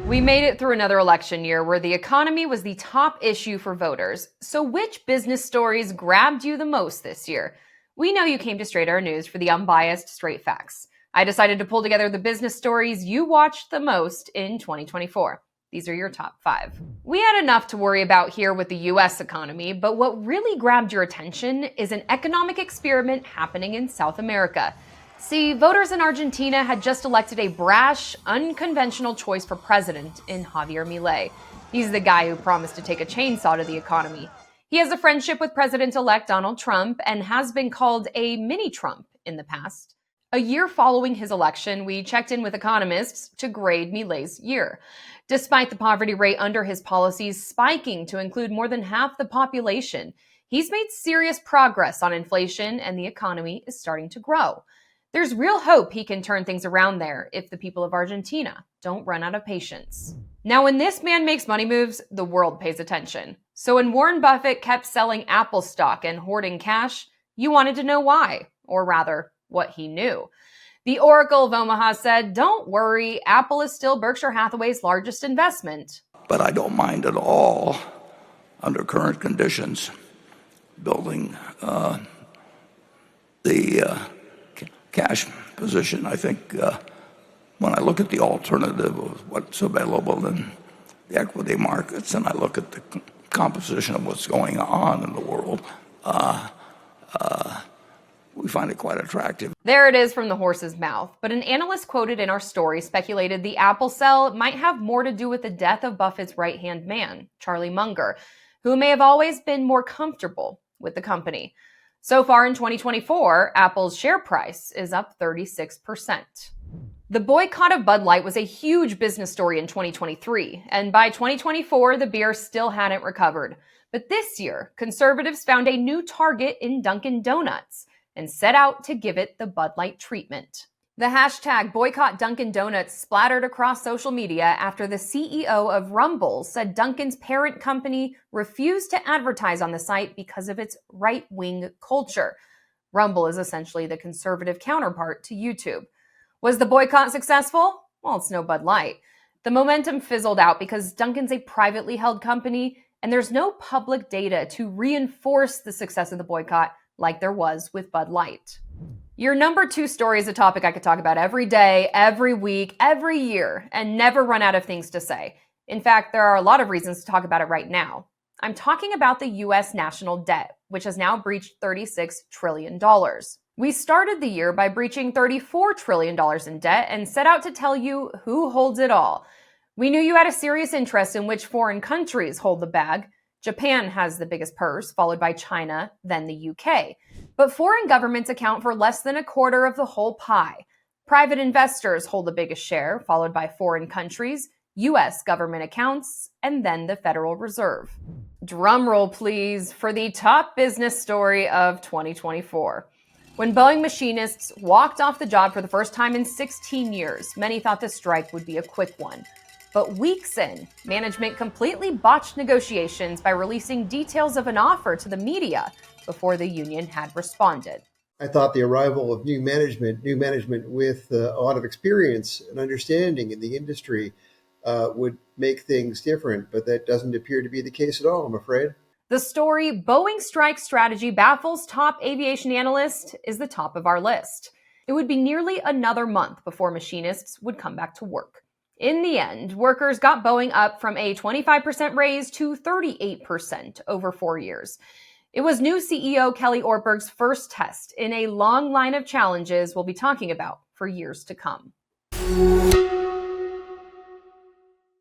We made it through another election year where the economy was the top issue for voters. So which business stories grabbed you the most this year? We know you came to Straight Our News for the unbiased straight facts. I decided to pull together the business stories you watched the most in 2024. These are your top 5. We had enough to worry about here with the US economy, but what really grabbed your attention is an economic experiment happening in South America. See, voters in Argentina had just elected a brash, unconventional choice for president in Javier Milei. He's the guy who promised to take a chainsaw to the economy. He has a friendship with President-elect Donald Trump and has been called a mini-Trump in the past. A year following his election, we checked in with economists to grade Milei's year. Despite the poverty rate under his policies spiking to include more than half the population, he's made serious progress on inflation and the economy is starting to grow. There's real hope he can turn things around there if the people of Argentina don't run out of patience. Now, when this man makes money moves, the world pays attention. So when Warren Buffett kept selling Apple stock and hoarding cash, you wanted to know why, or rather, what he knew. The Oracle of Omaha said, "Don't worry, Apple is still Berkshire Hathaway's largest investment." But I don't mind at all, under current conditions, building the cash position. I think when I look at the alternative of what's available in the equity markets and I look at the composition of what's going on in the world, we find it quite attractive. There it is from the horse's mouth. But an analyst quoted in our story speculated the Apple sell might have more to do with the death of Buffett's right-hand man, Charlie Munger, who may have always been more comfortable with the company. So far in 2024, Apple's share price is up 36%. The boycott of Bud Light was a huge business story in 2023, and by 2024, the beer still hadn't recovered. But this year, conservatives found a new target in Dunkin Donuts and set out to give it the Bud Light treatment. The hashtag boycott Dunkin Donuts splattered across social media after the CEO of Rumble said Dunkin's parent company refused to advertise on the site because of its right-wing culture. Rumble is essentially the conservative counterpart to YouTube. Was the boycott successful? Well, it's no Bud Light. The momentum fizzled out because Dunkin's a privately held company and there's no public data to reinforce the success of the boycott like there was with Bud Light. Your number 2 story is a topic I could talk about every day, every week, every year, and never run out of things to say. In fact, there are a lot of reasons to talk about it right now. I'm talking about the U.S. national debt, which has now breached $36 trillion. We started the year by breaching $34 trillion in debt and set out to tell you who holds it all. We knew you had a serious interest in which foreign countries hold the bag. Japan has the biggest purse, followed by China, then the UK. But foreign governments account for less than a quarter of the whole pie. Private investors hold the biggest share, followed by foreign countries, US government accounts, and then the Federal Reserve. Drum roll, please, for the top business story of 2024. When Boeing machinists walked off the job for the first time in 16 years, many thought the strike would be a quick one. But weeks in, management completely botched negotiations by releasing details of an offer to the media before the union had responded. I thought the arrival of new management with a lot of experience and understanding in the industry would make things different, but that doesn't appear to be the case at all, I'm afraid. The story, Boeing Strike strategy baffles top aviation analyst, is the top of our list. It would be nearly another month before machinists would come back to work. In the end, workers got Boeing up from a 25% raise to 38% over 4 years. It was new CEO Kelly Ortberg's first test in a long line of challenges we'll be talking about for years to come.